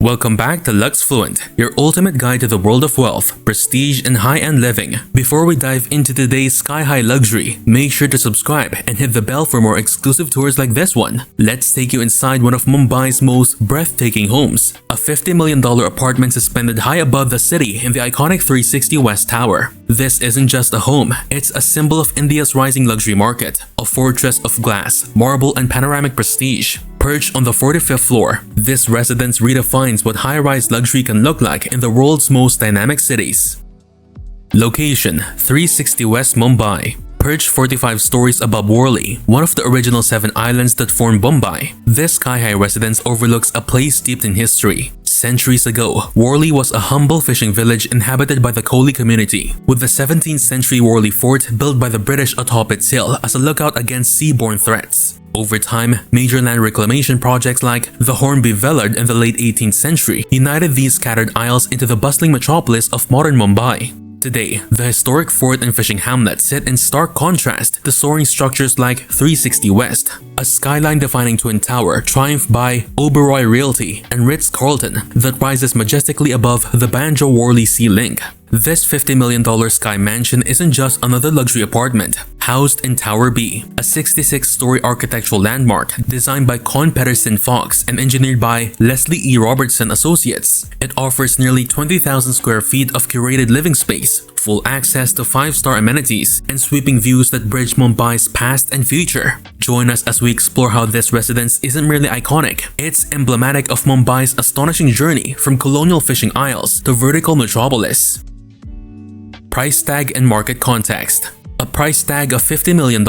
Welcome back to LuxFluent, your ultimate guide to the world of wealth, prestige, and high-end living. Before we dive into today's sky-high luxury, make sure to subscribe and hit the bell for more exclusive tours like this one. Let's take you inside one of Mumbai's most breathtaking homes, a $50 million apartment suspended high above the city in the iconic 360 West Tower. This isn't just a home, it's a symbol of India's rising luxury market, a fortress of glass, marble, and panoramic prestige. Perched on the 45th floor, this residence redefines what high-rise luxury can look like in the world's most dynamic cities. Location: 360 West Mumbai. Perched 45 stories above Worli, one of the original 7 islands that form Mumbai, this sky-high residence overlooks a place steeped in history. Centuries ago, Worli was a humble fishing village inhabited by the Koli community, with the 17th century Worli fort built by the British atop its hill as a lookout against seaborne threats. Over time, major land reclamation projects like the Hornby Villard in the late 18th century united these scattered isles into the bustling metropolis of modern Mumbai. Today, the historic fort and fishing hamlet sit in stark contrast to soaring structures like 360 West, a skyline-defining twin tower triumphed by Oberoi Realty and Ritz-Carlton that rises majestically above the Banjo-Worli Sea Link. This $50 million sky mansion isn't just another luxury apartment. Housed in Tower B, a 66-story architectural landmark designed by Con Pedersen Fox and engineered by Leslie E. Robertson Associates, it offers nearly 20,000 square feet of curated living space, full access to 5-star amenities, and sweeping views that bridge Mumbai's past and future. Join us as we explore how this residence isn't merely iconic, it's emblematic of Mumbai's astonishing journey from colonial fishing isles to vertical metropolis. Price tag and market context. A price tag of $50 million,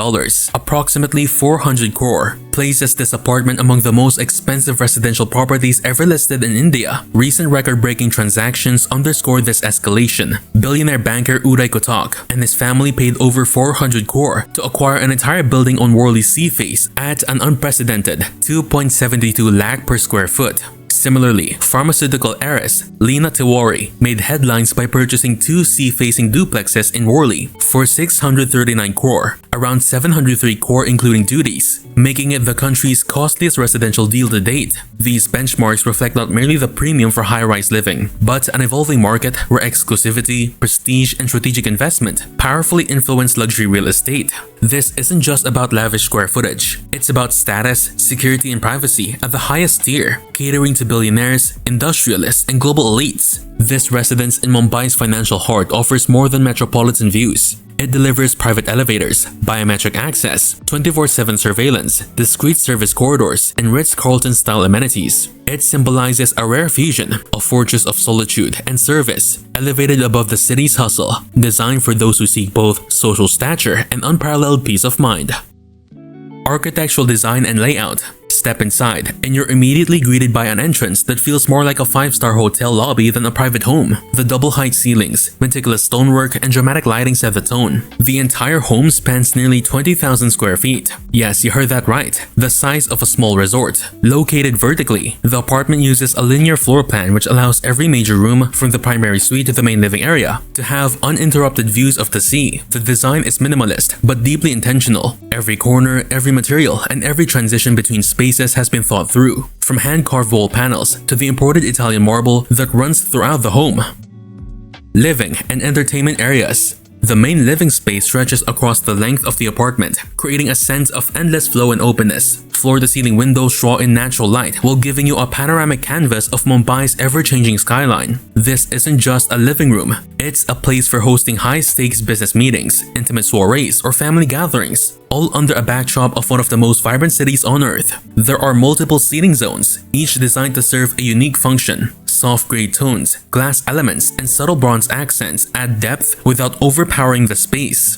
approximately 400 crore, places this apartment among the most expensive residential properties ever listed in India. Recent record-breaking transactions underscore this escalation. Billionaire banker Uday Kotak and his family paid over 400 crore to acquire an entire building on Worli's sea face at an unprecedented 2.72 lakh per square foot. Similarly, pharmaceutical heiress Leena Tiwari made headlines by purchasing 2 sea-facing duplexes in Worli for 639 crore, around 703 crore including duties, making it the country's costliest residential deal to date. These benchmarks reflect not merely the premium for high-rise living, but an evolving market where exclusivity, prestige, and strategic investment powerfully influence luxury real estate. This isn't just about lavish square footage, it's about status, security, and privacy at the highest tier, catering to billionaires, industrialists, and global elites. This residence in Mumbai's financial heart offers more than metropolitan views. It delivers private elevators, biometric access, 24/7 surveillance, discreet service corridors, and Ritz-Carlton style amenities. It symbolizes a rare fusion, a fortress of solitude and service, elevated above the city's hustle, designed for those who seek both social stature and unparalleled peace of mind. Architectural design and layout. Step inside, and you're immediately greeted by an entrance that feels more like a 5-star hotel lobby than a private home. The double-height ceilings, meticulous stonework, and dramatic lighting set the tone. The entire home spans nearly 20,000 square feet. Yes, you heard that right. The size of a small resort. Located vertically, the apartment uses a linear floor plan which allows every major room, from the primary suite to the main living area, to have uninterrupted views of the sea. The design is minimalist, but deeply intentional. Every corner, every material, and every transition between spaces has been thought through, from hand-carved wall panels to the imported Italian marble that runs throughout the home. Living and entertainment areas. The main living space stretches across the length of the apartment, creating a sense of endless flow and openness. Floor-to-ceiling windows draw in natural light while giving you a panoramic canvas of Mumbai's ever-changing skyline. This isn't just a living room, it's a place for hosting high-stakes business meetings, intimate soirees, or family gatherings, all under a backdrop of one of the most vibrant cities on earth. There are multiple seating zones, each designed to serve a unique function. Soft gray tones, glass elements, and subtle bronze accents add depth without overpowering the space.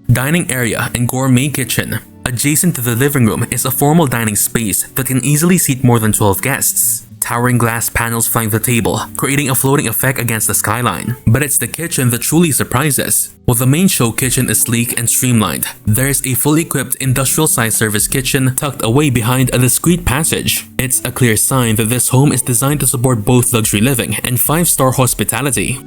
Dining area and gourmet kitchen. Adjacent to the living room is a formal dining space that can easily seat more than 12 guests. Towering glass panels flank the table, creating a floating effect against the skyline. But it's the kitchen that truly surprises. While the main show kitchen is sleek and streamlined, there's a fully equipped industrial-sized service kitchen tucked away behind a discreet passage. It's a clear sign that this home is designed to support both luxury living and 5-star hospitality.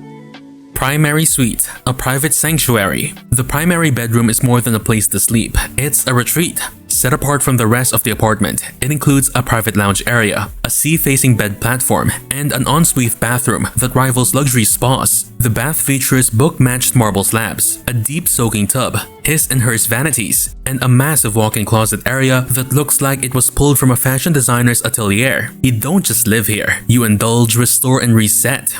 Primary suite, a private sanctuary. The primary bedroom is more than a place to sleep, it's a retreat. Set apart from the rest of the apartment, it includes a private lounge area, a sea-facing bed platform, and an ensuite bathroom that rivals luxury spas. The bath features book-matched marble slabs, a deep soaking tub, his and hers vanities, and a massive walk-in closet area that looks like it was pulled from a fashion designer's atelier. You don't just live here, you indulge, restore, and reset.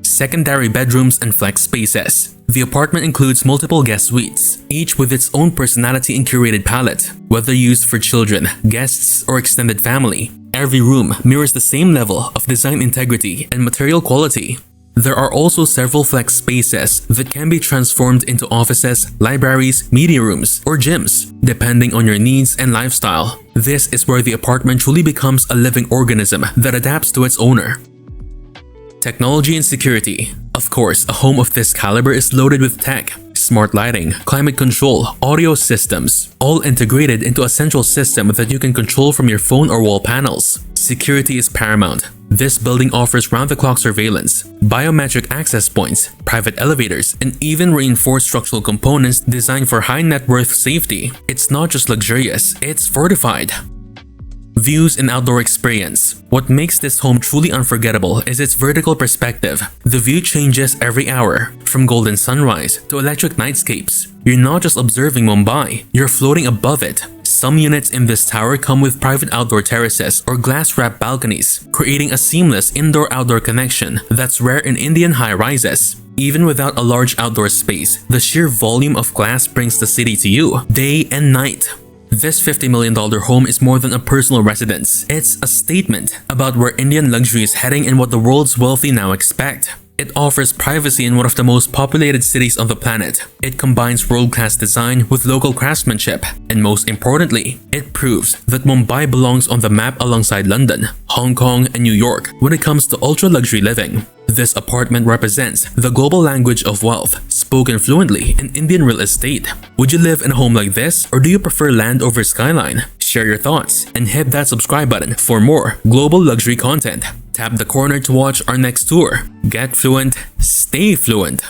Secondary bedrooms and flex spaces. The apartment includes multiple guest suites, each with its own personality and curated palette. Whether used for children, guests, or extended family, every room mirrors the same level of design integrity and material quality. There are also several flex spaces that can be transformed into offices, libraries, media rooms, or gyms, depending on your needs and lifestyle. This is where the apartment truly becomes a living organism that adapts to its owner. Technology and security. Of course, a home of this caliber is loaded with tech. Smart lighting, climate control, audio systems, all integrated into a central system that you can control from your phone or wall panels. Security is paramount. This building offers round-the-clock surveillance, biometric access points, private elevators, and even reinforced structural components designed for high-net-worth safety. It's not just luxurious, it's fortified. Views and outdoor experience. What makes this home truly unforgettable is its vertical perspective. The view changes every hour, from golden sunrise to electric nightscapes. You're not just observing Mumbai, you're floating above it. Some units in this tower come with private outdoor terraces or glass-wrapped balconies, creating a seamless indoor-outdoor connection that's rare in Indian high-rises. Even without a large outdoor space, the sheer volume of glass brings the city to you, day and night. This $50 million home is more than a personal residence. It's a statement about where Indian luxury is heading and what the world's wealthy now expect. It offers privacy in one of the most populated cities on the planet. It combines world-class design with local craftsmanship. And most importantly, it proves that Mumbai belongs on the map alongside London, Hong Kong, and New York when it comes to ultra-luxury living. This apartment represents the global language of wealth, spoken fluently in Indian real estate. Would you live in a home like this, or do you prefer land over skyline? Share your thoughts and hit that subscribe button for more global luxury content. Tap the corner to watch our next tour. Get fluent, stay fluent.